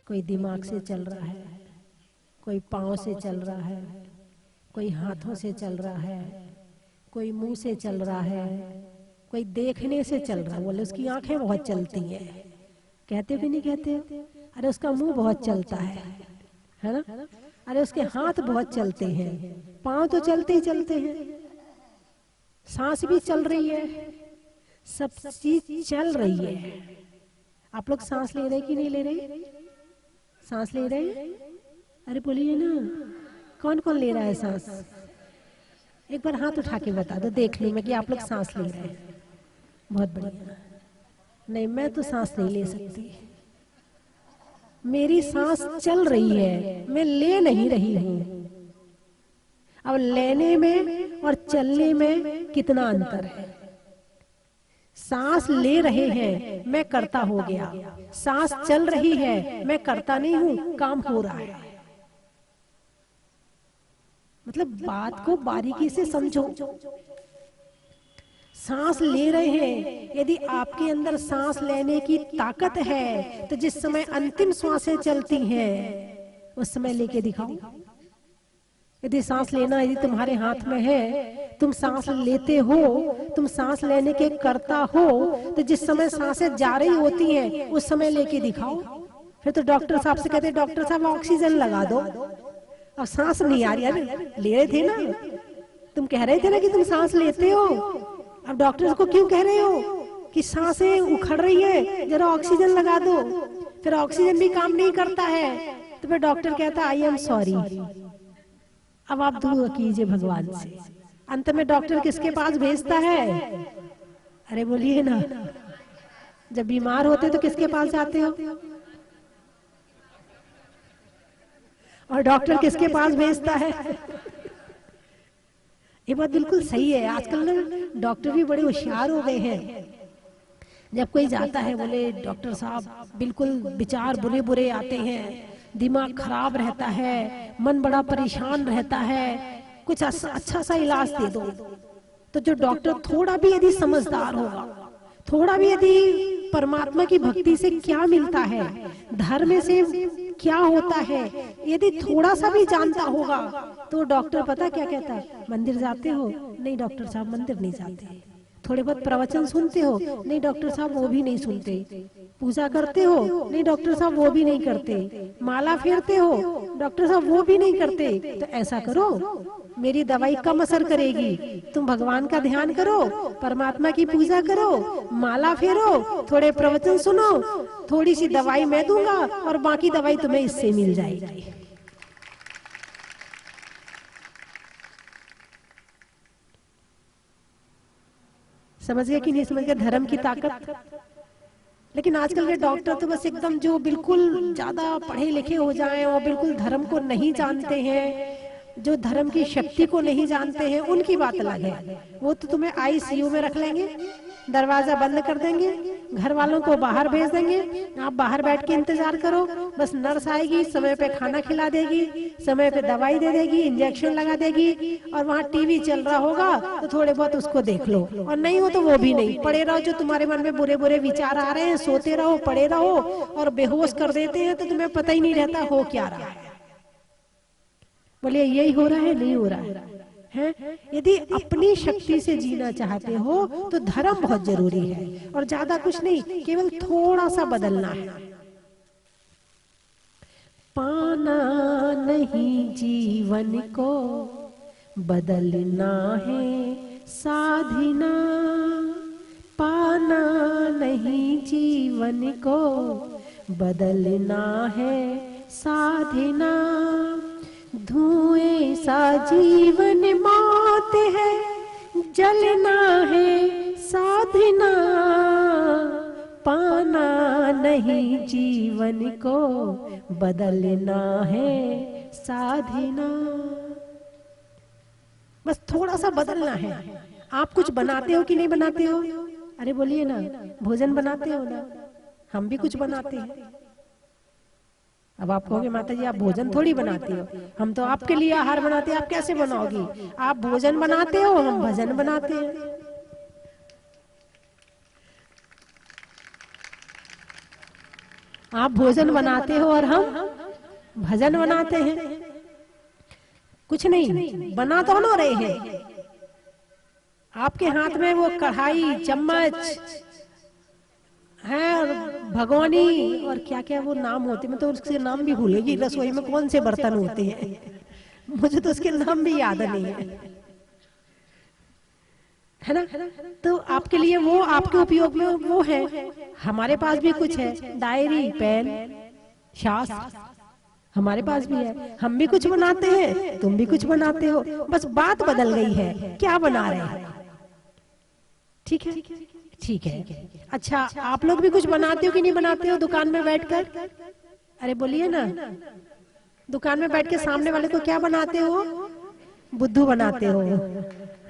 कोई दिमाग से चल रहा है, कोई पाँव से चल रहा है, कोई हाथों से चल रहा है, कोई मुंह से चल रहा है, कोई देखने से चल रहा है। बोले उसकी आंखें बहुत चलती हैं, कहते भी नहीं कहते? अरे उसका मुंह बहुत चलता है ना? अरे उसके हाथ बहुत चलते हैं, पाँव तो चलते ही चलते हैं, सांस भी चल रही है, सब चीज चल रही है। आप लोग सांस ले रहे कि नहीं ले रहे? सांस ले रहे? अरे बोलिए ना, कौन कौन ले रहा है सांस? एक बार हाथ उठा के बता दो, देख लूं मैं कि आप लोग सांस ले रहे हैं। बहुत बढ़िया। नहीं, मैं तो सांस नहीं ले सकती, मेरी सांस चल रही है, मैं ले नहीं रही हूं। अब लेने में और चलने में कितना अंतर है? सांस ले रहे हैं, मैं करता हो गया, सांस चल रही है, मैं करता नहीं हूं, काम हो रहा है। मतलब बात को बारीकी से समझो। सांस ले रहे हैं, यदि आपके अंदर सांस लेने की ताकत है तो जिस समय अंतिम श्वासें चलती हैं उस समय लेके दिखाओ। यदि सांस लेना यदि तुम्हारे हाथ में है, तुम सांस लेते हो, तुम सांस लेने के करता हो, तो जिस समय सांसें जा रही होती हैं उस समय लेके दिखाओ। फिर तो डॉक्टर साहब से कहते, डॉक्टर साहब ऑक्सीजन लगा दो, और सांस नहीं आ रही। अरे ले रहे थे ना, तुम कह रहे थे ना कि तुम सांस लेते हो, अब डॉक्टर को क्यों कह रहे हो कि सांसें उखड़ रही है, जरा ऑक्सीजन लगा दो। फिर ऑक्सीजन भी काम नहीं करता है, तो फिर डॉक्टर कहता आई एम सॉरी, अब आप दूर कीजिए भगवान से। अंत में डॉक्टर किसके पास भेजता है? अरे बोलिए ना, जब बीमार होते तो किसके पास जाते हो? और डॉक्टर किसके पास भेजता है? ये बात बिल्कुल सही है। आजकल ना डॉक्टर भी बड़े होशियार हो गए हैं। जब कोई जाता है, बोले डॉक्टर साहब बिल्कुल विचार बुरे बुरे आते हैं, दिमाग खराब रहता है, मन बड़ा परेशान रहता है, कुछ अच्छा सा इलाज दे दो। तो जो डॉक्टर थोड़ा भी यदि समझदार होगा, थोड़ा भी यदि परमात्मा की भक्ति से क्या मिलता है, धर्म से क्या होता है, यदि थोड़ा सा भी जानता होगा, तो डॉक्टर पता क्या कहता है? मंदिर जाते हो? नहीं डॉक्टर साहब मंदिर नहीं जाते। थोड़े बहुत प्रवचन सुनते हो? नहीं डॉक्टर साहब वो भी नहीं सुनते। पूजा करते हो? नहीं डॉक्टर साहब वो भी नहीं करते। माला फेरते हो? डॉक्टर साहब वो भी नहीं करते। तो ऐसा करो, मेरी दवाई कम असर करेगी, तुम भगवान का ध्यान करो, परमात्मा की पूजा करो, माला फेरो, थोड़े प्रवचन सुनो, थोड़ी सी दवाई मैं दूंगा और बाकी दवाई तुम्हें इससे मिल जाएगी। समझ गए कि नहीं समझ गए धर्म की ताकत? लेकिन आजकल के डॉक्टर तो बस एकदम जो बिल्कुल ज्यादा पढ़े लिखे हो जाएं और बिल्कुल धर्म को नहीं जानते हैं, जो धर्म की शक्ति को नहीं जानते हैं, उनकी बात अलग है। वो तो तुम्हें आईसीयू में रख लेंगे, दरवाजा बंद कर देंगे, घर वालों को बाहर भेज देंगे, आप बाहर बैठ के इंतजार करो, बस नर्स आएगी, समय पे खाना खिला देगी, समय पे दवाई दे देगी, इंजेक्शन लगा देगी, और वहाँ टीवी चल रहा होगा तो थोड़े बहुत उसको देख लो, और नहीं हो तो वो भी नहीं, पड़े रहो। जो तुम्हारे मन में बुरे बुरे विचार आ रहे हैं, सोते रहो, पड़े रहो, और बेहोश कर देते हैं, तो तुम्हें पता ही नहीं रहता हो क्या रहा है। बोलिए यही हो रहा है, नहीं हो रहा है? यदि अपनी शक्ति से जीना चाहते हो तो धर्म बहुत जरूरी है, और ज्यादा कुछ नहीं, केवल थोड़ा सा बदलना है। पाना नहीं जीवन को, बदलना है साधना। पाना नहीं जीवन को, बदलना है साधना। धुएं सा जीवन मौत है, जलना है साधना। पाना नहीं जीवन को, बदलना है साधना। बस थोड़ा सा बदलना है। आप कुछ बनाते हो कि नहीं बनाते हो? अरे बोलिए ना, भोजन बनाते हो ना? हम भी कुछ बनाते हैं। अब आप कहोगे माता जी आप भोजन थोड़ी बनाती हो, हम तो आपके लिए आहार बनाते हैं, आप कैसे बनाओगी? आप भोजन बनाते हो, हम भजन बनाते हैं। आप भोजन बनाते हो और हम भजन बनाते हैं। कुछ नहीं, बना दोनों रहे हैं। आपके हाथ में वो कढ़ाई, चम्मच है और भगोनी और क्या क्या वो नाम होते, मैं तो उसके नाम भी भूलेगी। रसोई में कौन से बर्तन होते हैं, मुझे तो उसके नाम भी याद नहीं है ना। तो आपके लिए वो आपके उपयोग में वो है। हमारे पास भी कुछ है, डायरी, पेन, शास्त्र हमारे पास भी है। हम भी कुछ बनाते हैं, तुम भी कुछ बनाते हो, बस बात बदल गई है, क्या बना रहे हैं। ठीक है, ठीक है। अच्छा, आप लोग भी कुछ बनाते हो कि नहीं बनाते हो दुकान में बैठकर? अरे बोलिए ना, दुकान में बैठ के सामने वाले को क्या बनाते हो? बुद्धू बनाते हो।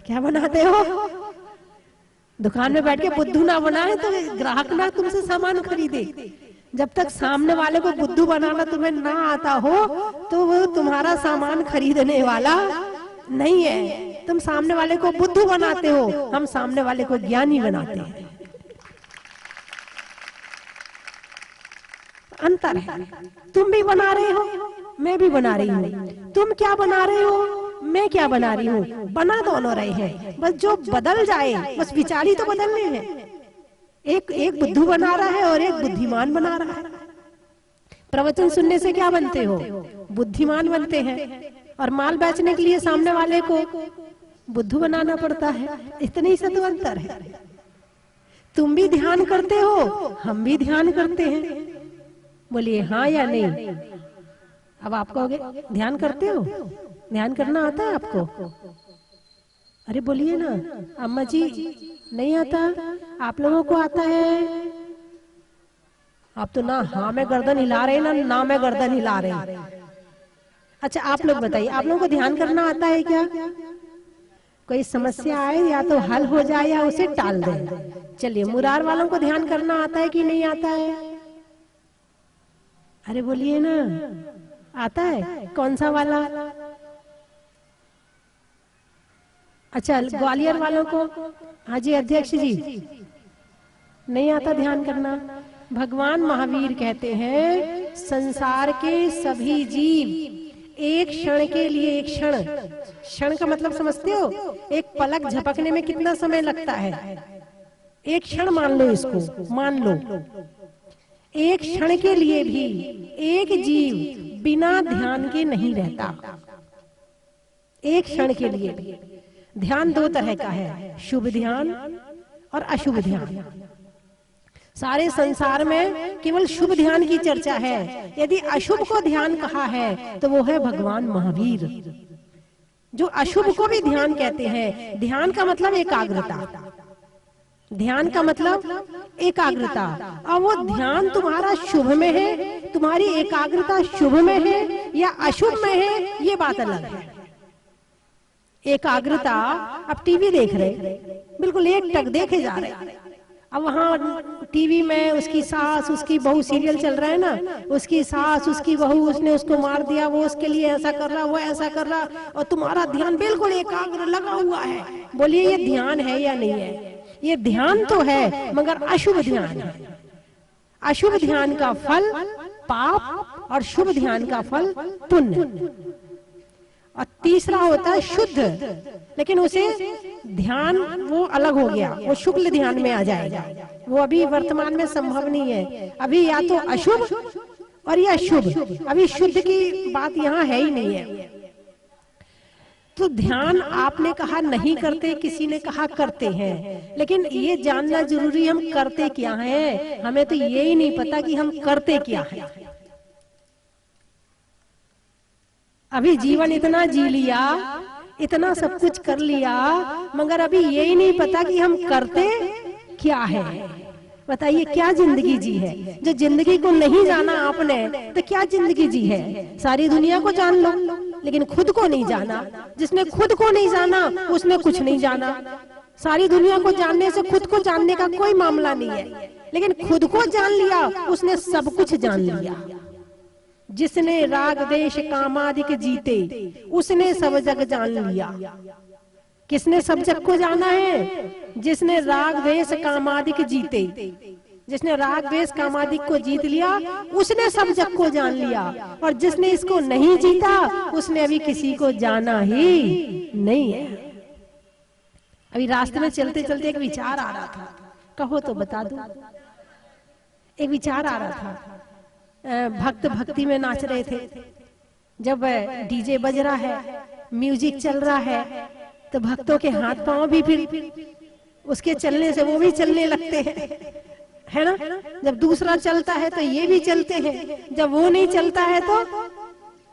क्या बनाते हो? दुकान में बैठ के बुद्धू ना बनाए तो ग्राहक ना तुमसे सामान खरीदे। जब तक सामने वाले को बुद्धू बनाना तुम्हें ना आता हो तो वो तुम्हारा सामान खरीदने वाला नहीं है। तुम सामने वाले को बुद्धू बनाते हो, हम सामने वाले को ज्ञानी बनाते हैं। अंतर है। तुम भी बना रहे हो, मैं भी बना रही हूँ। तुम क्या बना रहे हो, मैं क्या बना रही हूँ, बना दोनों रहे हैं। बस जो बदल जाए, बस विचार ही तो बदलने हैं। एक बुद्धू बना रहा है और एक बुद्धिमान बना रहा है। प्रवचन सुनने से क्या बनते हो? बुद्धिमान बनते हैं। और माल बेचने के लिए सामने वाले को बुद्धू बनाना पड़ता है। इतने ही से तो अंतर है। तुम भी ध्यान करते हो, हम भी ध्यान करते हैं। बोलिए हाँ या नहीं। अब आप कहोगे ध्यान करते हो, ध्यान करना आता है आपको? अरे बोलिए ना, अम्मा जी नहीं आता? आप लोगों को आता है? आप तो ना हाँ में गर्दन हिला रहे हैं ना में गर्दन हिला रहे हैं। अच्छा आप लोग बताइए, आप लोगों को ध्यान करना आता है क्या? कोई समस्या आए या तो हल हो जाए या उसे टाल दें। चलिए, मुरार वालों को ध्यान करना आता है कि नहीं आता है? अरे बोलिए ना, आता है? कौन सा वाला? अच्छा, ग्वालियर वालों को? हाँ जी अध्यक्ष जी, नहीं आता ध्यान करना। भगवान महावीर कहते हैं संसार के सभी जीव एक क्षण के लिए, एक क्षण, क्षण का मतलब समझते हो? एक पलक झपकने में कितना समय लगता है? एक क्षण मान लो इसको, मान लो एक क्षण के लिए भी एक जीव बिना ध्यान के नहीं रहता। एक क्षण के लिए भी। ध्यान दो तरह का है, शुभ ध्यान और अशुभ ध्यान। सारे संसार में केवल शुभ ध्यान की चर्चा है। यदि अशुभ को ध्यान कहा है तो वो है भगवान महावीर, जो अशुभ को भी ध्यान कहते हैं। ध्यान का मतलब एकाग्रता, ध्यान का मतलब एकाग्रता। और वो ध्यान तुम्हारा शुभ में है, तुम्हारी एकाग्रता शुभ में है या अशुभ में है, ये बात अलग है। एकाग्रता, अब टीवी देख रहे, बिल्कुल एक टक देखे जा रहे। अब वहाँ टीवी में उसकी सास उसकी बहू सीरियल चल रहा है ना, उसकी सास उसकी बहू, उसने उसको मार दिया, वो उसके लिए ऐसा कर रहा, वो ऐसा कर रहा, और तुम्हारा ध्यान बिल्कुल एकाग्र लगा हुआ है। बोलिए ये ध्यान है या नहीं है? ये ध्यान तो है मगर अशुभ ध्यान है। अशुभ ध्यान का फल पाप और शुभ ध्यान का फल पुण्य। और तीसरा होता है शुद्ध, लेकिन उसे ध्यान वो अलग हो गया, वो शुक्ल ध्यान में आ जाएगा। वो अभी वर्तमान में संभव नहीं है। अभी या तो अशुभ और या शुभ, अभी शुद्ध की बात यहाँ है ही नहीं है। तो ध्यान आपने कहा नहीं करते, किसी ने कहा करते हैं, लेकिन ये जानना जरूरी हम करते क्या हैं। हमें तो ये ही नहीं पता कि हम करते क्या हैं। अभी जीवन इतना जी लिया, इतना सब कुछ कर लिया, मगर अभी ये ही नहीं पता कि हम करते क्या है। बताइए क्या जिंदगी जी है? जो जिंदगी को नहीं जाना आपने तो क्या जिंदगी जी है? सारी दुनिया को जान लो लेकिन खुद को नहीं जाना। जिसने खुद को नहीं जाना उसने कुछ नहीं जाना। सारी दुनिया को जानने से खुद को जानने का कोई मामला नहीं है, लेकिन खुद को जान लिया उसने सब कुछ जान लिया। जिसने राग देश कामादिक जीते उसने सब जग जान लिया। किसने सब जग को जाना है? जिसने राग देश कामादिक जीते। जिसने राग द्वेष कामादिक को जीत लिया उसने सब जग को जान लिया, और जिसने इसको नहीं जीता उसने अभी किसी को जाना ही नहीं है। अभी रास्ते में चलते चलते एक विचार आ रहा था, कहो तो बता दो। एक विचार आ रहा था, भक्त भक्ति में नाच रहे थे, जब डीजे बज रहा है, म्यूजिक चल रहा है, तो भक्तों के हाथ पांव भी फिर उसके चलने से वो भी चलने लगते हैं, है ना। जब दूसरा चलता है तो ये भी चलते हैं, जब वो नहीं चलता है तो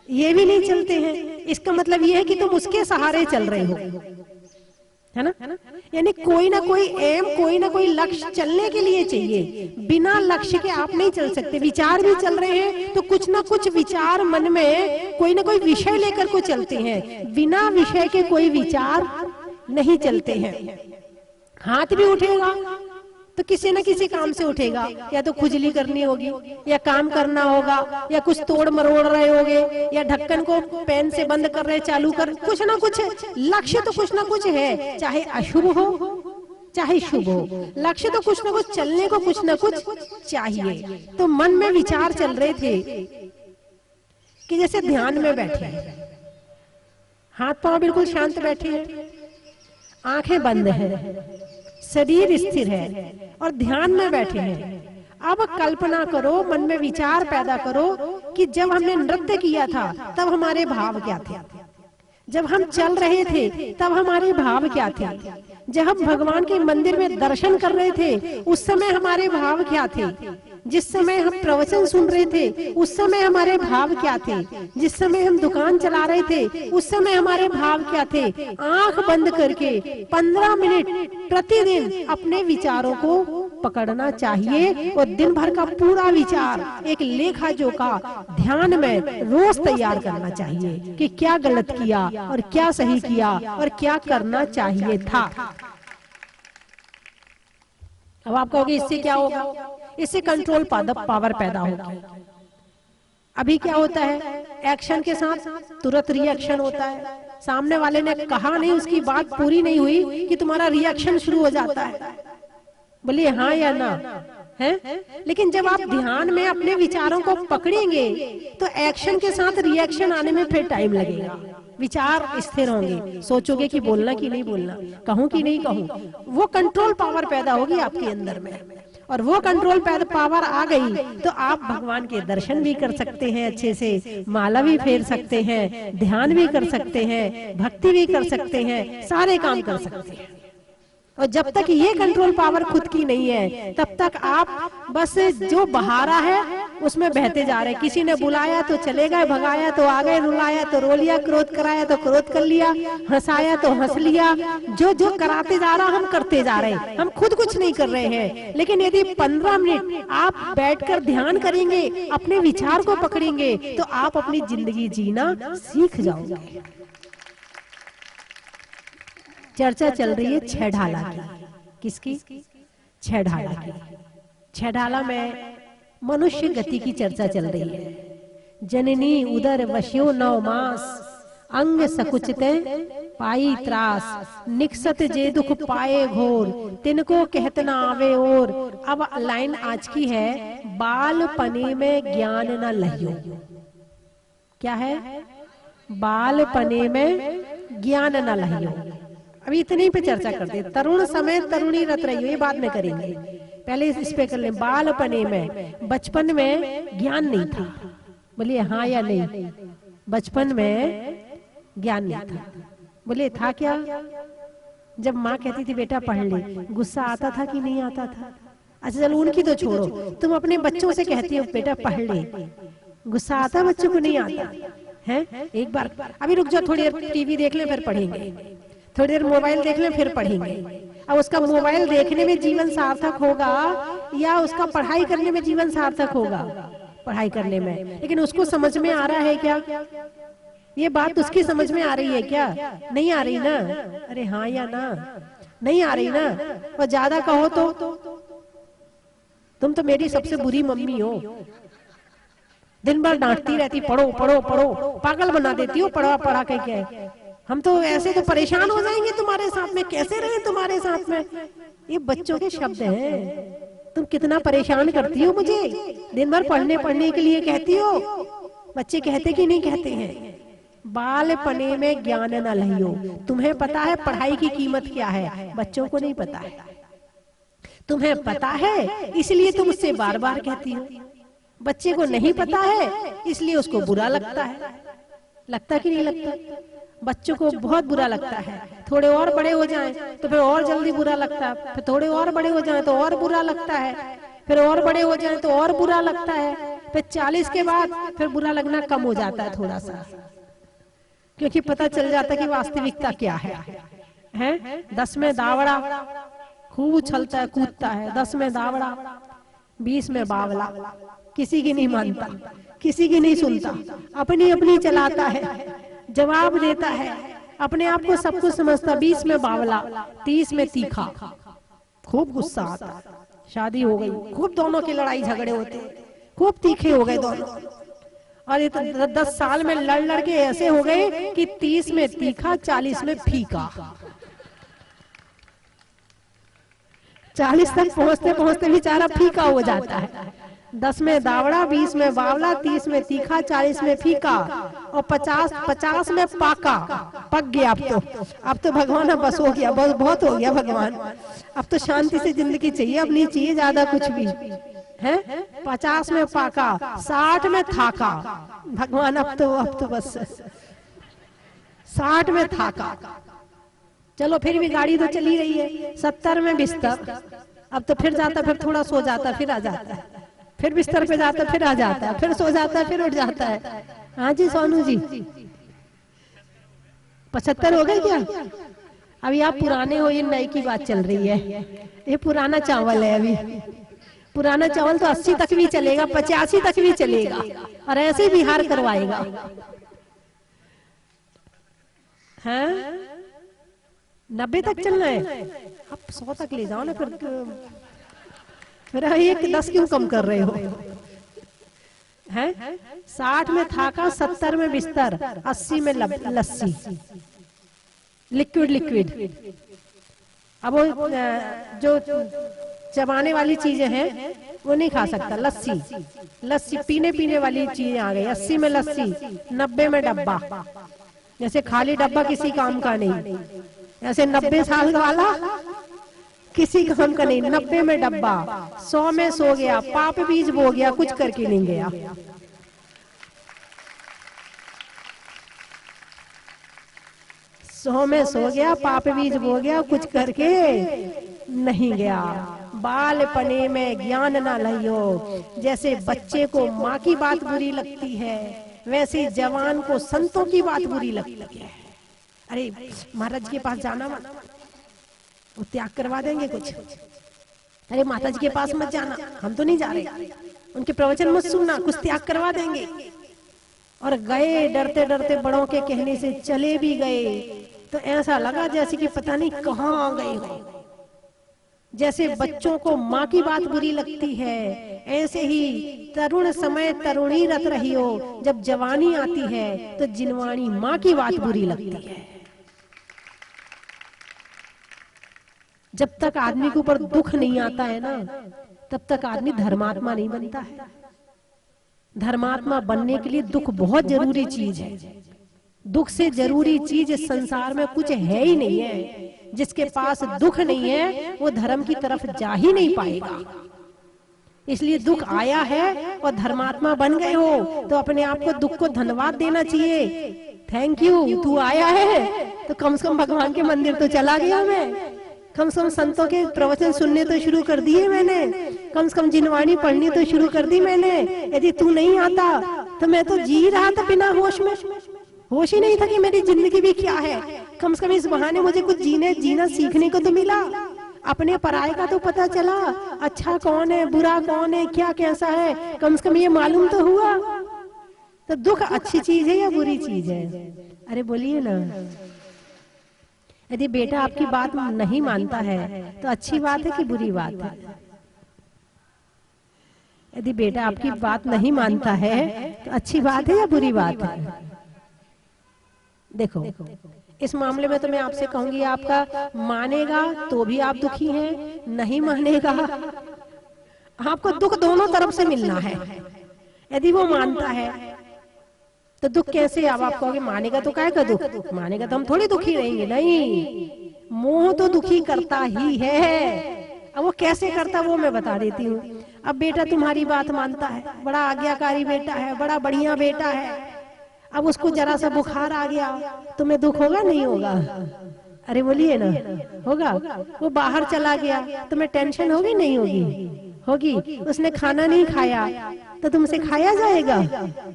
ये भी नहीं चलते हैं। इसका मतलब ये है कि तुम उसके सहारे चल रहे हो, है ना। यानी कोई ना कोई एम, कोई ना कोई लक्ष्य चलने के लिए चाहिए। बिना लक्ष्य के आप नहीं चल सकते। विचार भी चल रहे हैं तो कुछ ना कुछ विचार मन में कोई ना कोई विषय लेकर को चलते हैं। बिना विषय के कोई विचार नहीं चलते हैं। हाथ भी उठेगा तो किसी न किसी काम से उठेगा, या तो खुजली करनी होगी, या काम करना होगा, या कुछ तोड़ मरोड़ रहे होगे, या ढक्कन को पेन से बंद कर रहे चालू कर, कुछ ना कुछ लक्ष्य तो कुछ ना कुछ है, चाहे अशुभ हो चाहे शुभ हो, लक्ष्य तो कुछ ना कुछ, चलने को कुछ ना कुछ चाहिए। तो मन में विचार चल रहे थे कि जैसे ध्यान में बैठे हैं, हाथ पांव बिल्कुल शांत बैठे हैं, आंखें बंद हैं, शरीर स्थिर है और ध्यान में बैठे हैं। अब कल्पना करो, मन में विचार पैदा करो कि जब हमने नृत्य किया था तब हमारे भाव क्या थे, जब हम चल रहे थे तब हमारे भाव क्या थे, जब हम भगवान के मंदिर में दर्शन कर रहे थे उस समय हमारे भाव क्या थे, जिस समय हम प्रवचन सुन रहे थे उस समय हमारे भाव क्या थे, जिस समय हम दुकान चला रहे थे उस समय हमारे भाव क्या थे। आंख बंद करके 15 मिनट प्रतिदिन अपने विचारों को पकड़ना चाहिए और दिन भर का पूरा विचार एक लेखा जोखा ध्यान में रोज तैयार करना चाहिए कि क्या गलत किया और क्या सही किया और क्या करना चाहिए था। अब आप कहोगे इससे क्या होगा? इससे कंट्रोल पावर पैदा होगी। अभी क्या होता है, एक्शन के साथ तुरंत रिएक्शन होता है। सामने वाले ने कहा नहीं, उसकी बात पूरी नहीं हुई कि तुम्हारा रिएक्शन शुरू हो जाता है, बोलिए हाँ या ना, है। लेकिन जब आप ध्यान में अपने विचारों को पकड़ेंगे तो एक्शन के साथ रिएक्शन आने में फिर टाइम लगेगा। विचार स्थिर होंगे, सोचोगे कि बोलना कि नहीं बोलना, कहूं कि नहीं कहूं, वो कंट्रोल पावर पैदा होगी आपके अंदर में। और वो कंट्रोल पावर आ गई तो आप भगवान के दर्शन भी कर सकते हैं, अच्छे से माला भी फेर सकते हैं, ध्यान भी कर सकते हैं, भक्ति भी कर सकते हैं, सारे काम कर सकते हैं। और जब तक ये कंट्रोल पावर खुद की नहीं है तब तक आप बस जो बहारा है उसमें बहते जा रहे हैं। किसी ने बुलाया तो चले गए, भगाया तो आ गए, रुलाया तो रो लिया, क्रोध कराया तो क्रोध कर लिया, हंसाया तो हंस लिया, जो जो कराते जा रहा हम करते जा रहे हैं, हम खुद कुछ नहीं कर रहे हैं। लेकिन यदि 15 मिनट आप बैठकर ध्यान करेंगे, अपने विचार को पकड़ेंगे तो आप अपनी जिंदगी जीना सीख जाओगे। चर्चा चल रही है छह ढाला की। किसकी? छह ढाला की। छह ढाला में मनुष्य गति की चर्चा चल रही है। जननी उदर वश्यो 9 मास, अंग सकुचते पाई त्रास, निकसत जे दुख पाए घोर, तिनको कहत न आवे और। अब लाइन आज की है, बाल पने में ज्ञान न लहियो। क्या है? बाल पने में ज्ञान न लहियो। अभी इतने पे चर्चा करते हैं। तरुण समय तरुणी रत रही हो, ये बाद में करेंगे, पहले इस पे कर लें। बालपने में, बचपन में ज्ञान नहीं था, बोलिए हाँ या नहीं? बचपन में ज्ञान नहीं था, बोले था क्या? जब माँ कहती थी बेटा पढ़ ले, गुस्सा आता था कि नहीं आता था? अच्छा चलो उनकी तो छोड़ो, तुम अपने बच्चों से कहती हो बेटा पढ़ ले, गुस्सा आता? बच्चों को नहीं आता है? एक बार अभी रुक जाओ, थोड़ी देर टीवी देख ले फिर पढ़ेंगे, थोड़ी देर मोबाइल देख ले फिर पढ़ेंगे। अब उसका मोबाइल देखने में जीवन सार्थक होगा या उसका पढ़ाई करने में जीवन सार्थक होगा? पढ़ाई करने में। लेकिन उसको समझ में आ रहा है क्या? ये बात उसकी समझ में आ रही है क्या? नहीं आ रही ना? अरे हाँ या ना? नहीं आ रही ना? और ज्यादा कहो तो तुम तो मेरी सबसे बुरी मम्मी हो, दिन भर डांटती रहती, पढ़ो पढ़ो पढ़ो, पागल बना देती हो पढ़ा पढ़ा के। क्या हम तो ऐसे तो परेशान हो जाएंगे तुम्हारे साथ में, कैसे रहे तुम्हारे साथ में? ये बच्चों के शब्द हैं, तुम कितना परेशान करती हो मुझे, दिन भर पढ़ने पढ़ने के लिए कहती हो। बच्चे कहते कि नहीं कहते हैं, बालपने में ज्ञान न लहियो। तुम्हें पता है पढ़ाई की कीमत क्या है, बच्चों को नहीं पता है। तुम्हें पता है इसलिए तुम उससे बार बार कहती हो। बच्चे को नहीं पता है इसलिए उसको बुरा लगता है। लगता कि नहीं लगता? बच्चों को बहुत बुरा लगता है। थोड़े और बड़े हो जाएं तो फिर और जल्दी बुरा लगता है, फिर थोड़े और बड़े हो जाएं तो और बुरा लगता है, फिर और बड़े हो जाएं तो और बुरा लगता है, फिर 40 के बाद फिर बुरा लगना कम हो जाता है थोड़ा सा, क्योंकि पता चल जाता है कि वास्तविकता क्या है? 10 में दावड़ा, खूब उछलता है कूदता है, 10 में दावड़ा, 20 में बावला, किसी की नहीं मानता, किसी की नहीं सुनता, अपनी अपनी चलाता है, जवाब देता है, अपने आप को सब कुछ समझता। 20 में बावला, 30 में तीखा, खूब गुस्सा आता। शादी हो गई, खूब दोनों की लड़ाई झगड़े होते, खूब तीखे हो गए दोनों। और ये तो 10 साल में लड़ लड़ के ऐसे हो गए कि 30 में तीखा, 40 में फीका। 40 तक पहुंचते पहुंचते बेचारा फीका हो जाता है। 10 में दावड़ा, 20 में बावला, 30 में तीखा, 40 में फीका और 50 में पाका। पक गया अब तो भगवान अब बस हो गया, बहुत हो गया भगवान, अब तो शांति से जिंदगी चाहिए, अब नहीं चाहिए ज्यादा कुछ भी है। 50 में पाका, 60 में थाका, भगवान अब तो बस 60 में थाका। चलो फिर भी गाड़ी तो चली रही है। 70 में बिस्तर, अब तो फिर जाता, फिर थोड़ा सो जाता, फिर आ जाता है, फिर बिस्तर पे जाता, फिर आ जाता है, फिर सो जाता है, फिर उठ जाता है। हाँ जी सोनू जी, 75 हो गए क्या? अभी आप पुराने हो, ये नई की बात चल रही है। ये पुराना चावल है, अभी पुराना चावल तो 80 तक भी चलेगा, 85 तक भी चलेगा, और ऐसे भी हार करवाएगा। हैं 90 तक चलना है, अब 100 तक ले जाओ ना, फिर एक 10 क्यों कम कर रहे हो? हैं 60 में थाका, 70 में बिस्तर, 80 में लस्सी, लिक्विड। अब वो जो चबाने वाली चीजें हैं वो नहीं खा सकता। लस्सी पीने वाली चीजें आ गई। 80 में लस्सी, 90 में डब्बा। जैसे खाली डब्बा किसी काम का नहीं, ऐसे 90 साल वाला किसी काम का नहीं, 90 में डब्बा, 100 में सो गया, पाप बीज बो गया, कुछ करके नहीं गया। सौ में सो गया, पाप बीज बो गया, कुछ करके नहीं गया। बालपने में ज्ञान ना लियो। जैसे बच्चे को माँ की बात बुरी लगती है, वैसे जवान को संतों की बात बुरी लगती है। अरे महाराज के पास जाना मत, वो त्याग करवा देंगे कुछ। अरे माता जी के पास मत जाना, हम तो नहीं जा रहे, उनके प्रवचन मत सुनना, कुछ त्याग करवा देंगे। और गए डरते डरते, बड़ों के कहने से चले भी गए तो ऐसा लगा जैसे कि पता नहीं कहाँ आ गए हो। जैसे बच्चों को माँ की बात बुरी लगती है, ऐसे ही तरुण समय तरुणी रत रही हो, जब जवानी आती है तो जिनवाणी माँ की बात बुरी लगती है। जब तक आदमी के ऊपर दुख नहीं आता है ना, तब तक आदमी धर्मात्मा नहीं बनता है। धर्मात्मा बनने के लिए दुख बहुत जरूरी चीज है। दुख से जरूरी चीज इस संसार में कुछ है ही नहीं है। जिसके पास दुख नहीं है वो धर्म की तरफ जा ही नहीं पाएगा। इसलिए दुख आया है और धर्मात्मा बन गए हो तो अपने आप को दुख को धन्यवाद देना चाहिए। थैंक यू, तू आया है तो कम से कम भगवान के मंदिर तो चला गया मैं, कम से कम संतों के प्रवचन सुनने तो शुरू कर दिए मैंने, कम से कम जिनवाणी पढ़नी तो शुरू कर दी मैंने। यदि तू नहीं आता तो मैं तो जी रहा था बिना होश में, होश ही नहीं था कि मेरी जिंदगी भी क्या है। कम से कम इस बहाने मुझे कुछ जीना सीखने को तो मिला, अपने पराये का तो पता चला, अच्छा कौन है बुरा कौन है क्या कैसा है, कम से कम ये मालूम तो हुआ। तो दुख अच्छी चीज है या बुरी चीज है? अरे बोलिए ना। यदि बेटा आपकी बात नहीं मानता है तो अच्छी बात है कि बुरी बात है? यदि बेटा आपकी बात नहीं मानता है तो अच्छी बात है या बुरी बात है? देखो इस मामले में तो मैं आपसे कहूंगी, आपका मानेगा तो भी आप दुखी हैं, नहीं मानेगा आपको दुख दोनों तरफ से मिलना है। यदि वो मानता है तो दुख कैसे, अब आप कहोगे मानेगा तो क्या का दुख, मानेगा तो हम थोड़ी दुखी रहेंगे, नहीं, मोह तो दुखी करता ही है। अब वो कैसे करता वो मैं बता देती हूँ। अब बेटा तुम्हारी बात मानता है, बड़ा आज्ञाकारी बेटा है, बड़ा बढ़िया बेटा है। अब उसको जरा सा बुखार आ गया, तुम्हें दुख होगा नहीं होगा? अरे बोलिए ना, होगा। वो बाहर चला गया, तुम्हें टेंशन होगी नहीं होगी? होगी। उसने खाना नहीं खाया तो तुमसे खाया जाएगा?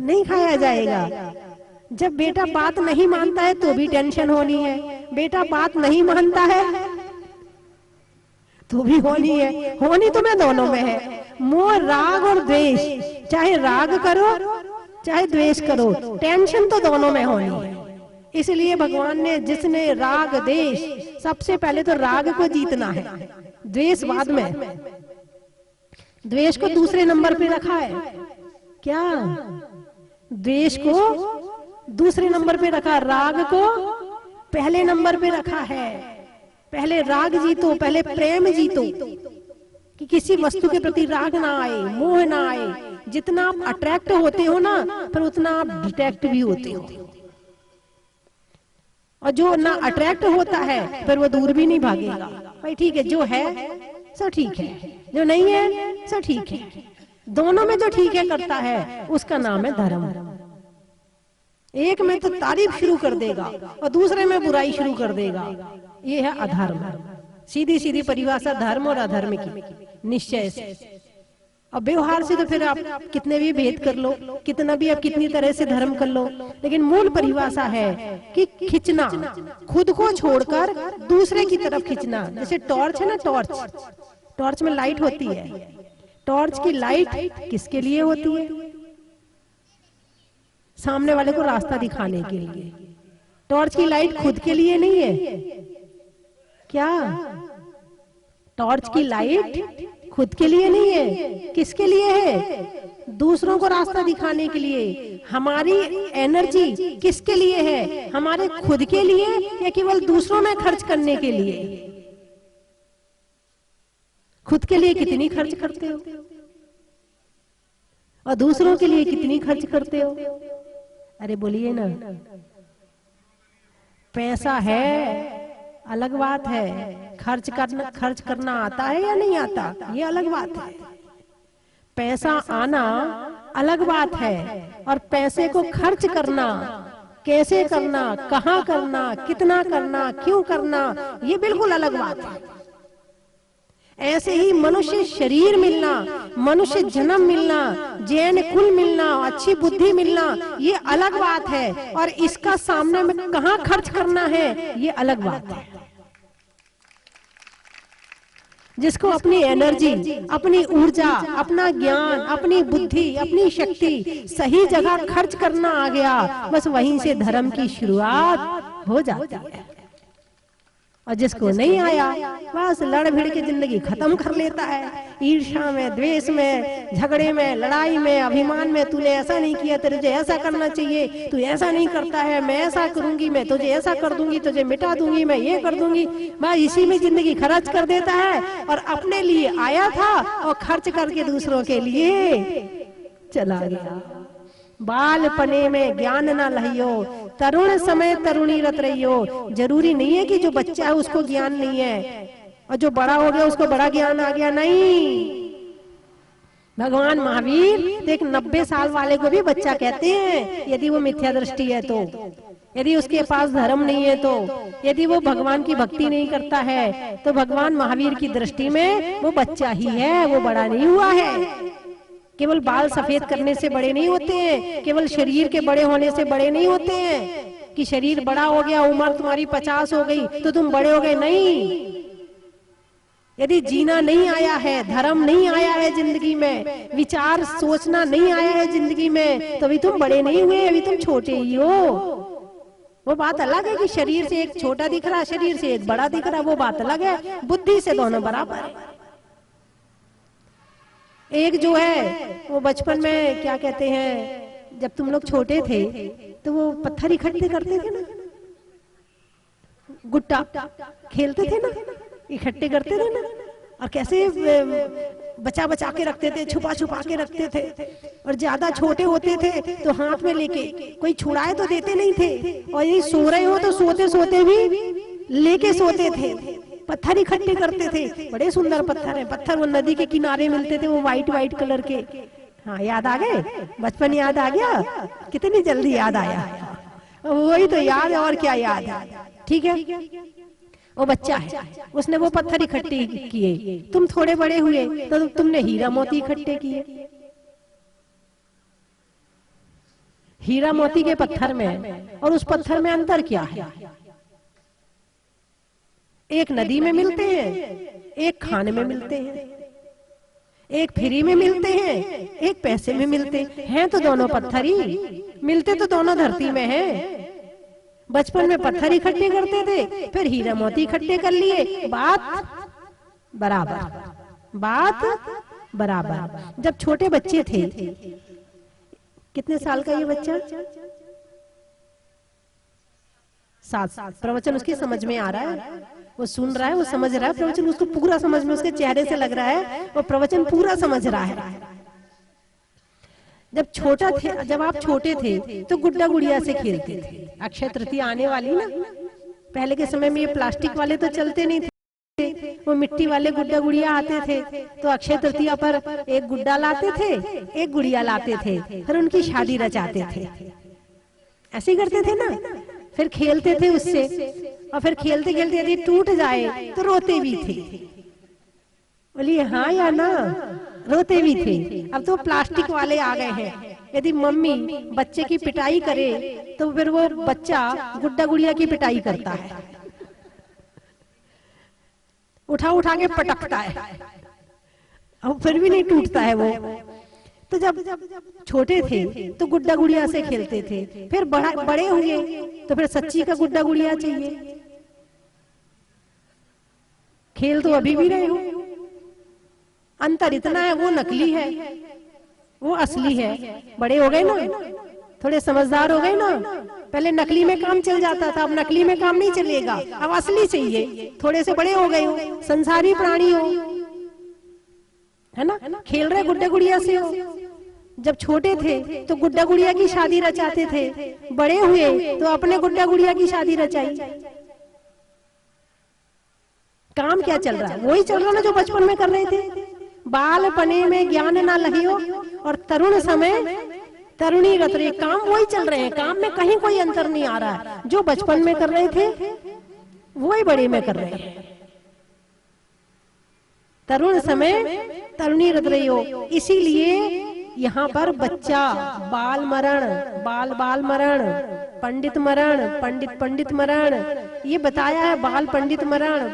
नहीं खाया जाएगा। जब बेटा बात नहीं मानता है तो भी टेंशन होनी है, बेटा बात नहीं मानता है तो भी होनी है। होनी तुम्हें दोनों में है, मोह, राग और द्वेष। चाहे राग करो चाहे द्वेष करो, टेंशन तो दोनों में होनी है। इसलिए भगवान ने, जिसने राग द्वेष, सबसे पहले तो राग को जीतना है, द्वेष बाद में। द्वेष को दूसरे नंबर पे रखा है। क्या? द्वेष को दूसरे नंबर पे रखा, राग को पहले नंबर पे रखा है। पहले राग जीतो, पहले प्रेम जीतो, कि किसी वस्तु के प्रति राग ना आए, मोह ना आए। जितना आप अट्रैक्ट होते हो ना, फिर उतना आप डिटेक्ट भी होते हो। और जो ना अट्रैक्ट होता है फिर वो दूर भी नहीं भागेगा। भाई ठीक है, जो है सब ठीक है, जो नहीं है सब ठीक है। दोनों में जो ठीक है करता है उसका नाम है धर्म। एक में तो तारीफ शुरू कर देगा और दूसरे में बुराई शुरू कर देगा, ये है अधर्म। सीधी सीधी परिभाषा धर्म और अधर्म की, निश्चय से। अब व्यवहार से तो फिर आप कितने भी भेद कर लो, कितना भी आप कितनी तरह से धर्म कर लो, लेकिन मूल परिभाषा है कि खींचना, खुद को छोड़कर दूसरे की तरफ खींचना। जैसे टॉर्च है ना, टॉर्च में लाइट होती है। टॉर्च की लाइट किसके लिए होती है? सामने वाले को रास्ता दिखाने के लिए। टॉर्च की लाइट खुद के लिए नहीं है क्या? टॉर्च की लाइट खुद के लिए नहीं है, किसके लिए है? दूसरों को रास्ता दिखाने के लिए। हमारी एनर्जी किसके लिए है? हमारे खुद के लिए या केवल दूसरों में खर्च करने के लिए? खुद के लिए कितनी खर्च करते हो और दूसरों के लिए कितनी खर्च करते हो? अरे बोलिए ना। पैसा है अलग बात है, खर्च करना आता है या नहीं आता, ये अलग बात है। पैसा आना अलग बात है, और पैसे को खर्च करना, कैसे करना, कहाँ करना, कितना करना, क्यों करना, ये बिल्कुल अलग बात है। ऐसे ही मनुष्य शरीर मिलना, मनुष्य जन्म मिलना, जैन कुल मिलना, अच्छी बुद्धि मिलना, ये अलग बात है। और इसका सामने में कहाँ खर्च करना है, ये अलग बात है। जिसको अपनी एनर्जी, अपनी ऊर्जा, अपना ज्ञान, अपनी बुद्धि, अपनी शक्ति सही जगह खर्च करना आ गया, बस वहीं से धर्म की शुरुआत हो जाती है। और जिसको नहीं आया, बस लड़ भिड़ के जिंदगी खत्म कर लेता है। ईर्ष्या में, द्वेष में, झगड़े में, लड़ाई में, अभिमान में, तूने ऐसा नहीं किया, तुझे ऐसा करना चाहिए, तू ऐसा नहीं करता है, मैं ऐसा करूंगी, मैं तुझे ऐसा कर दूंगी, तुझे मिटा दूंगी, मैं ये कर दूंगी। बस इसी में जिंदगी खर्च कर देता है, और अपने लिए आया था और खर्च करके दूसरों के लिए चला गया। बाल पने में ज्ञान ना लहियो, तरुण समय तरुणी रत रहियो। जरूरी नहीं है कि जो बच्चा है उसको ज्ञान नहीं है, और जो बड़ा हो गया उसको बड़ा ज्ञान आ गया, नहीं। भगवान महावीर तो एक 90 साल वाले को भी बच्चा कहते हैं, यदि वो मिथ्या दृष्टि है तो, यदि उसके पास धर्म नहीं है तो, यदि वो भगवान की भक्ति नहीं करता है, तो भगवान महावीर की दृष्टि में वो बच्चा ही है, वो बड़ा नहीं हुआ है। केवल बाल सफेद करने से बड़े नहीं होते हैं, केवल शरीर के बड़े होने से बड़े नहीं होते हैं, कि शरीर बड़ा हो गया, उम्र तुम्हारी 50 हो गई तो तुम बड़े हो गए, नहीं। यदि जीना नहीं आया है, धर्म नहीं आया है जिंदगी में, विचार सोचना नहीं आया है जिंदगी में, तो अभी तुम बड़े नहीं हुए, अभी तुम छोटे ही हो। वो बात अलग है कि शरीर से एक छोटा दिख रहा, शरीर से एक बड़ा दिख रहा, वो बात अलग है। बुद्धि से दोनों बराबर है। एक जो है वो बचपन में क्या कहते हैं, जब तुम लोग छोटे थे तो वो पत्थर इकट्ठे करते थे ना, गुट्टा खेलते थे ना, इकट्ठे करते थे ना, और कैसे बचा बचा के रखते थे, छुपा छुपा के रखते थे, और ज्यादा छोटे होते थे तो हाथ में लेके, कोई छुड़ाए तो देते नहीं थे, और यदि सो रहे हो तो सोते सोते भी लेके सोते थे। पत्थर इकट्ठे करते थे, बड़े सुंदर पत्थर है, पत्थर वो नदी के किनारे मिलते थे, वो व्हाइट व्हाइट कलर के। हाँ, याद आ गए? बचपन याद आ गया? कितनी जल्दी याद आया। वही तो याद है, और क्या याद है। ठीक है, वो बच्चा है, उसने वो पत्थर इकट्ठे किए, तुम थोड़े बड़े हुए तो तुमने हीरा मोती इकट्ठे किए। हीरा मोती के पत्थर में और उस पत्थर में अंतर क्या है? एक नदी में मिलते हैं, एक खाने में मिलते हैं, एक फ्री में मिलते हैं, एक पैसे में मिलते हैं, तो दोनों पत्थर ही मिलते, तो दोनों धरती में हैं। बचपन में पत्थर इकट्ठे करते थे, फिर हीरा मोती इकट्ठे कर लिए, बात बराबर, बात बराबर। जब छोटे बच्चे थे, कितने साल का ये बच्चा? 7 साल। प्रवचन उसकी समझ में आ रहा है, वो सुन रहा है, वो समझ रहा है प्रवचन, उसको पूरा समझ में, उसके चेहरे से लग रहा है वो प्रवचन पूरा समझ रहा है। जब छोटा थे, जब आप छोटे थे तो गुड्डा गुड़िया से खेलते थे। अक्षय तृतीया आने वाली ना, पहले के समय में ये प्लास्टिक वाले तो चलते नहीं थे, वो मिट्टी वाले गुड्डा गुड़िया आते थे, तो अक्षय तृतीया पर एक गुड्डा लाते थे, एक गुड़िया लाते थे, फिर उनकी शादी रचाते थे। ऐसे ही करते थे ना, फिर खेलते थे उससे, और फिर खेलते खेलते यदि टूट जाए तो रोते भी थे। बोलिए हाँ या ना? रोते भी थे। अब तो प्लास्टिक वाले आ गए हैं, यदि मम्मी बच्चे की पिटाई करे तो फिर वो बच्चा गुड्डा गुड़िया की पिटाई करता है, उठा उठा के पटकता है, अब फिर भी नहीं टूटता है वो। तो जब छोटे थे तो गुड्डा गुड़िया से खेलते थे, फिर बड़े हुए तो फिर सच्ची का गुड्डा गुड़िया चाहिए। खेल तो अभी भी रहे हो, अंतर इतना है, वो नकली है, वो असली है। बड़े हो गए ना, थोड़े समझदार हो गए ना, पहले नकली में काम चल जाता था, अब नकली में काम नहीं चलेगा, अब असली चाहिए। थोड़े से बड़े हो गए हो, संसारी प्राणी हो, है ना, खेल रहे गुड्डा गुड़िया से हो। जब छोटे थे तो गुड्डा गुड़िया की शादी रचाते थे, बड़े हुए तो अपने गुड्डा गुड़िया की शादी रचाई। काम क्या चल रहा है? वही चल रहा ना जो बचपन में कर रहे थे। बाल पने में ज्ञान ना लहियो, और तरुण समय तरुणी रत रे, काम वही चल रहे हैं, काम में कहीं कोई अंतर नहीं आ रहा है। जो बचपन में कर रहे थे वही बड़े में कर रहे हैं। तरुण समय तरुणी रत रही हो, इसीलिए यहाँ पर बच्चा बाल मरण, बाल बाल मरण, पंडित मरण, पंडित पंडित मरण, ये बताया है। बाल पंडित मरण,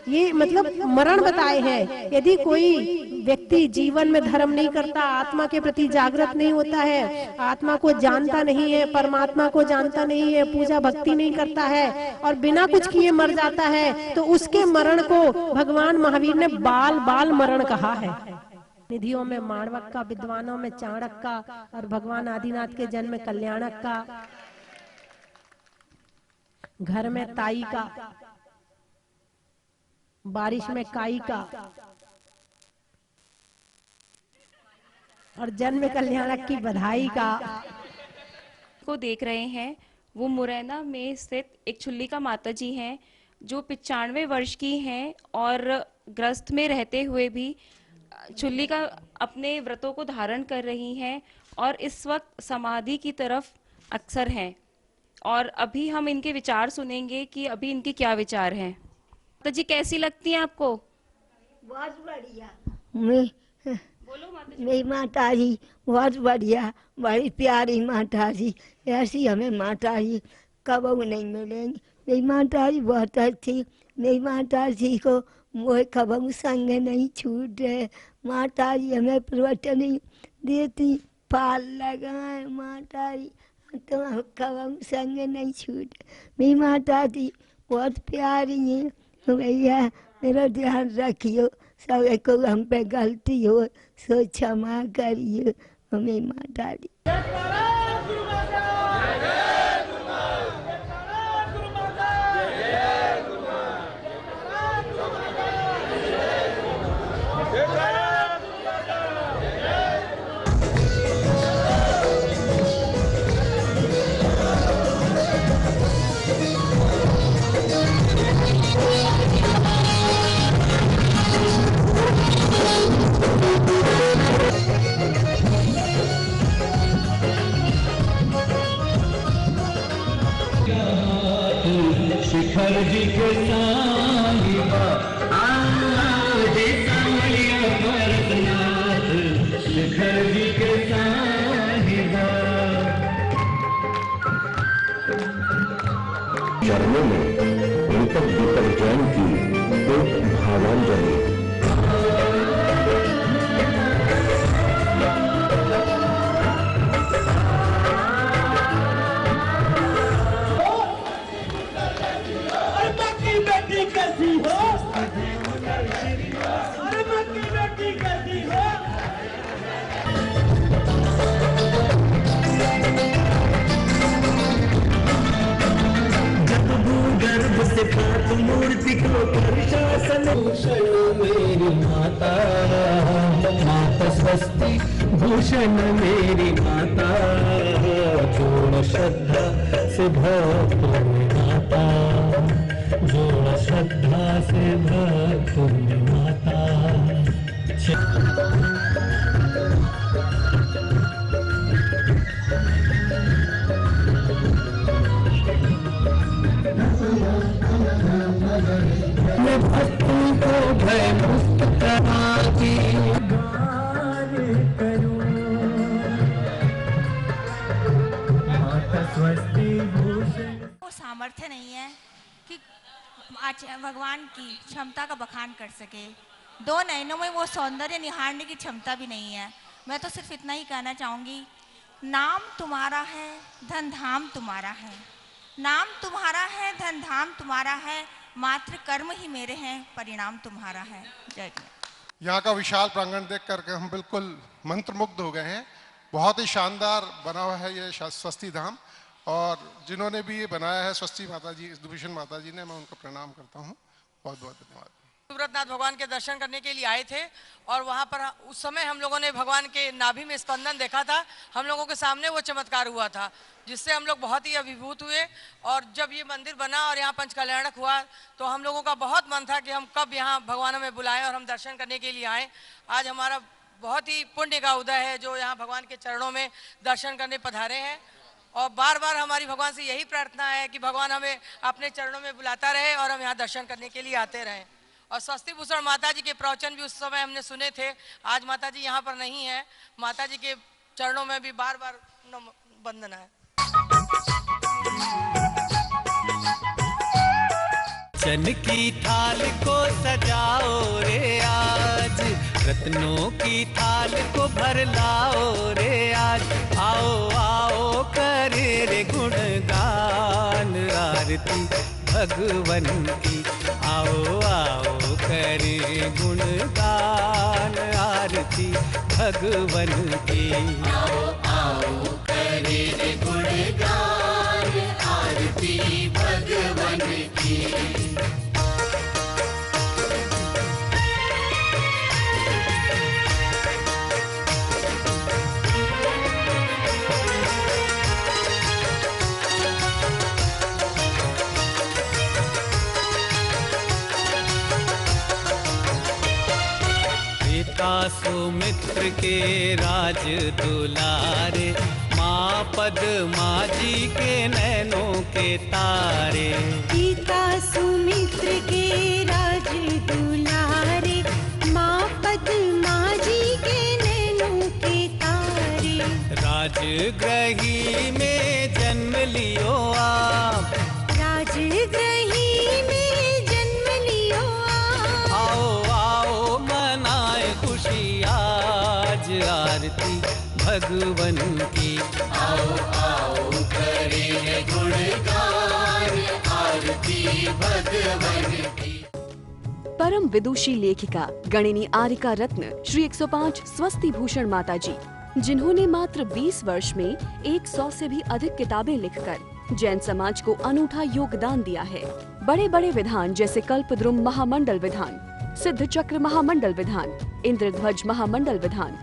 ये मतलब मरण बताए हैं। यदि कोई व्यक्ति जीवन में धर्म नहीं करता, आत्मा के प्रति जागृत नहीं होता है, आत्मा को जानता नहीं है, परमात्मा को जानता नहीं है, पूजा भक्ति नहीं करता है, और बिना कुछ किए मर जाता है, तो उसके मरण को भगवान महावीर ने बाल बाल मरण कहा है। निधियों में माणवक का, विद्वानों में चाणक का, और भगवान आदिनाथ के जन्म में कल्याणक का, घर में ताई का, बारिश में काई का, और जन्म कल्याणक की बधाई का। को देख रहे हैं, वो मुरैना में स्थित एक छुल्लिका माता जी हैं, जो 95 वर्ष की हैं, और ग्रस्त में रहते हुए भी छुल्लिका अपने व्रतों को धारण कर रही हैं, और इस वक्त समाधि की तरफ अक्सर हैं। और अभी हम इनके विचार सुनेंगे कि अभी इनके क्या विचार हैं। तो जी कैसी लगती हैं आपको? बहुत बढ़िया। मेरी माता जी बहुत बढ़िया, बड़ी प्यारी माता जी, ऐसी हमें माता जी कब नहीं मिलेंगी। मेरी माता जी बहुत अच्छी, मेरी माता जी को मोह कब संग नहीं छूटे। माता जी हमें प्रवचन देती, पाल लगाए माता जी, तो कब संग नहीं छूटे। मेरी माता जी बहुत प्यारी है। भैया मेरा ध्यान रखियो, सब को हम पे गलती हो सो क्षमा करिए हमें माता जी। भावांजलि। मूर्ति को प्रशासन भूषण मेरी माता, माता स्वस्ति भूषण मेरी माता, जोड़ श्रद्धा से भक्त माता, जोड़ श्रद्धा से भक्त माता। मैं भक्तों को भय मुक्त कराती गान करूं, माता स्वस्ति भूषण। वो सामर्थ्य नहीं है कि भगवान की क्षमता का बखान कर सके। दो नयनों में वो सौंदर्य निहारने की क्षमता भी नहीं है। मैं तो सिर्फ इतना ही कहना चाहूँगी, नाम तुम्हारा है, धन धाम तुम्हारा है। नाम तुम्हारा है, धन धाम तुम्हारा है, मात्र कर्म ही मेरे हैं, परिणाम तुम्हारा है। जय जय। यहाँ का विशाल प्रांगण देख करके हम बिल्कुल मंत्रमुग्ध हो गए हैं। बहुत ही शानदार बना हुआ है ये स्वस्ति धाम, और जिन्होंने भी ये बनाया है स्वस्ति माता जी, विदुभूषण माता जी ने, मैं उनको प्रणाम करता हूँ। बहुत बहुत धन्यवाद। सूरतनाथ भगवान के दर्शन करने के लिए आए थे और वहाँ पर उस समय हम लोगों ने भगवान के नाभि में स्पंदन देखा था। हम लोगों के सामने वो चमत्कार हुआ था, जिससे हम लोग बहुत ही अभिभूत हुए। और जब ये मंदिर बना और यहाँ पंच कल्याणक हुआ तो हम लोगों का बहुत मन था कि हम कब यहाँ भगवान हमें बुलाएं और हम दर्शन करने के लिए आएँ। आज हमारा बहुत ही पुण्य का उदय है जो यहाँ भगवान के चरणों में दर्शन करने पधारे हैं। और बार बार हमारी भगवान से यही प्रार्थना है कि भगवान हमें अपने चरणों में बुलाता रहे और हम यहाँ दर्शन करने के लिए आते रहें। और स्वस्ति भूषण माता जी के प्रवचन भी उस समय हमने सुने थे। आज माता जी यहाँ पर नहीं है। माता जी के चरणों में भी बार बार वंदना है। चन की थाल को सजाओ रे आज, रत्नों की थाल को भर लाओ रे आज। आओ आओ करे रे गुणगान आरती भगवन की, आओ आओ करे गुणगान आरती भगवन की। आओ आओ करे रे गुणगान आरती भगवन की। सुमित्र के राज दुलारे, माँ पद्मा जी के नैनों के तारे। पिता सुमित्र के राज दुलारे, माँ पद्मा जी के नैनों के तारे। राजगृही में जन्म लियो आप, राजगृही में जन्म लियो आप। आओ आओ मनाए खुशी आज आरती भगवन की। आओ आओ करे गुणगान आरती भगवन की। परम विदुषी लेखिका गणिनी आरिका रत्न श्री 105 स्वस्ति भूषण माता जी, जिन्होंने मात्र 20 वर्ष में 100 से भी अधिक किताबें लिखकर जैन समाज को अनूठा योगदान दिया है। बड़े बड़े विधान जैसे कल्पद्रुम महामंडल विधान, सिद्ध चक्र महामंडल विधान, इंद्रध्वज महामंडल विधान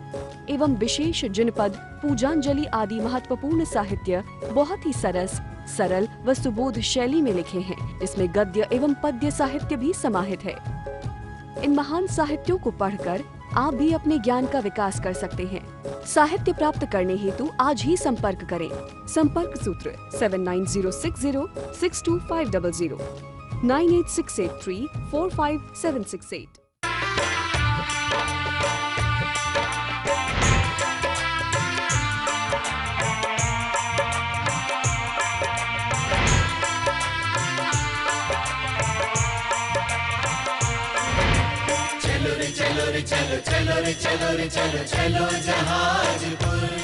एवं विशेष जिनपद, पूजांजलि आदि महत्वपूर्ण साहित्य बहुत ही सरल व सुबोध शैली में लिखे हैं, जिसमें गद्य एवं पद्य साहित्य भी समाहित है। इन महान साहित्यों को पढ़कर आप भी अपने ज्ञान का विकास कर सकते हैं। साहित्य प्राप्त करने हेतु आज ही संपर्क करें। संपर्क सूत्र 7906062500 9868345768। चलो चलो रे चलो रे चलो चलो जहाजपुर।